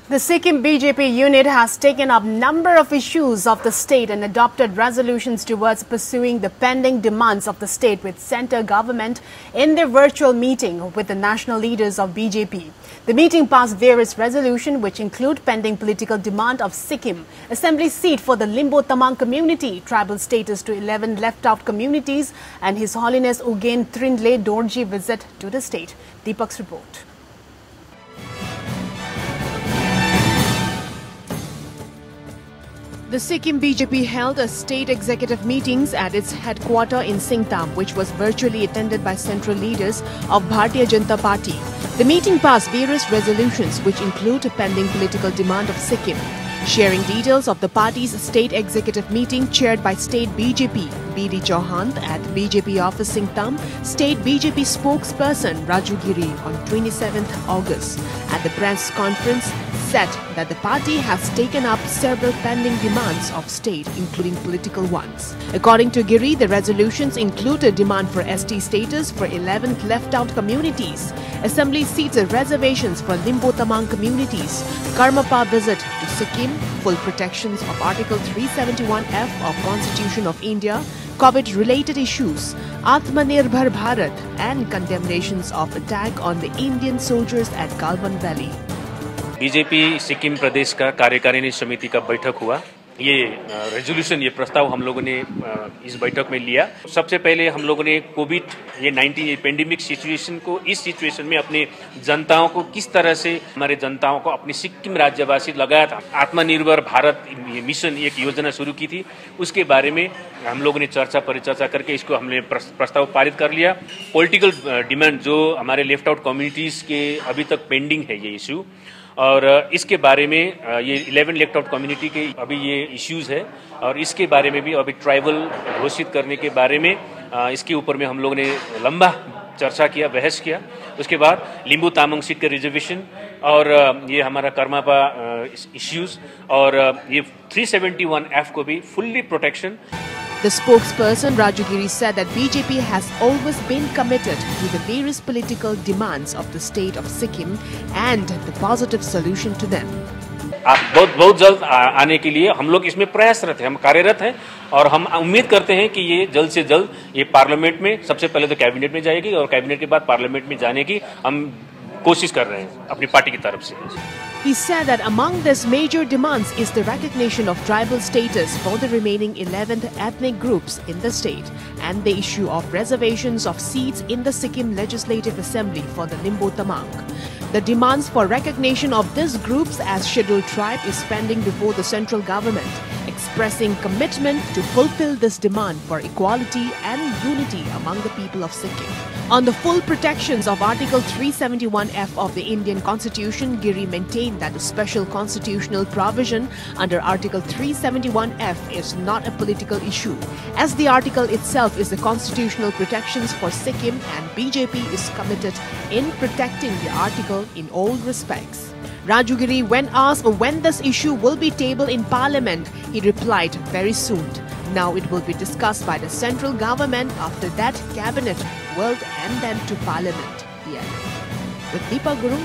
The Sikkim BJP unit has taken up number of issues of the state and adopted resolutions towards pursuing the pending demands of the state with centre government in their virtual meeting with the national leaders of BJP. The meeting passed various resolutions which include pending political demand of Sikkim, assembly seat for the Limbo Tamang community, tribal status to 11 left-out communities and His Holiness Ugen Trindle Dorji visit to the state. Deepak's report. The Sikkim BJP held a state executive meetings at its headquarters in Singtam, which was virtually attended by central leaders of Bharatiya Janata Party. The meeting passed various resolutions which include a pending political demand of Sikkim. Sharing details of the party's state executive meeting chaired by state BJP, B.D. Chauhan at BJP office Singtam, state BJP spokesperson Raju Giri on 27th August at the press conference said that the party has taken up several pending demands of state, including political ones. According to Giri, the resolutions include a demand for ST status for 11 left-out communities, assembly seats and reservations for Limbo Tamang communities, Karmapa visit to Sikkim, full protections of Article 371F of Constitution of India, COVID-related issues, Atmanirbhar Bharat, and condemnations of attack on the Indian soldiers at Galwan Valley. BJP Sikkim प्रदेश का कार्यकारिणी समिति का बैठक हुआ। ये resolution, ये प्रस्ताव हम लोगों ने इस बैठक में लिया। सबसे पहले हम लोगों ने कोविड-19 पेंडेमिक सिचुएशन को, इस सिचुएशन में अपने जनताओं को किस तरह से, हमारे जनताओं को, अपनी सिक्किम राज्यवासी लगातार आत्मनिर्भर भारत मिशन एक योजना शुरू की थी, उसके बारे में हम लोगों ने चर्चा परिचर्चा करके इसको हमने प्रस्ताव पारित कर लिया। पॉलिटिकल डिमांड जो हमारे लेफ्ट आउट कम्युनिटीज के अभी तक पेंडिंग है ये इशू, और इसके बारे में ये 11 लेफ्ट आउट कम्युनिटी के अभी ये इश्यूज है, और इसके बारे में भी अभी ट्राइबल घोषित करने के बारे में इसके ऊपर में हम लोगों ने लंबा चर्चा किया, बहस किया। उसके बाद लिम्बू तामांग सीट के रिजर्वेशन और ये हमारा कर्मापा इश्यूज और ये 371F को भी fully protection. The spokesperson Raju Giri said that BJP has always been committed to the various political demands of the state of Sikkim and the positive solution to them. बहुत जल्द आने के लिए हम लोग इसमें प्रयासरत हैं, हम कार्यरत हैं, और हम उम्मीद करते हैं कि ये जल्द से जल्द ये पार्लियामेंट में, सबसे पहले तो कैबिनेट में जाएगी और कैबिनेट के बाद पार्लियामेंट में जाने की हम कोशिश कर रहे हैं अपनी पार्टी की तरफ से। He said that among these major demands is the recognition of tribal status for the remaining 11 ethnic groups in the state and the issue of reservations of seats in the Sikkim Legislative Assembly for the Limbo Tamang. The demands for recognition of these groups as scheduled tribe is pending before the central government, expressing commitment to fulfill this demand for equality and unity among the people of Sikkim. On the full protections of Article 371F of the Indian Constitution, Giri maintained that the special constitutional provision under Article 371F is not a political issue, as the article itself is the constitutional protections for Sikkim, and BJP is committed in protecting the article in all respects. Raju Giri, when asked when this issue will be tabled in Parliament, he replied, very soon. Now it will be discussed by the central government, after that cabinet will, and then to Parliament. With Deepak Guru,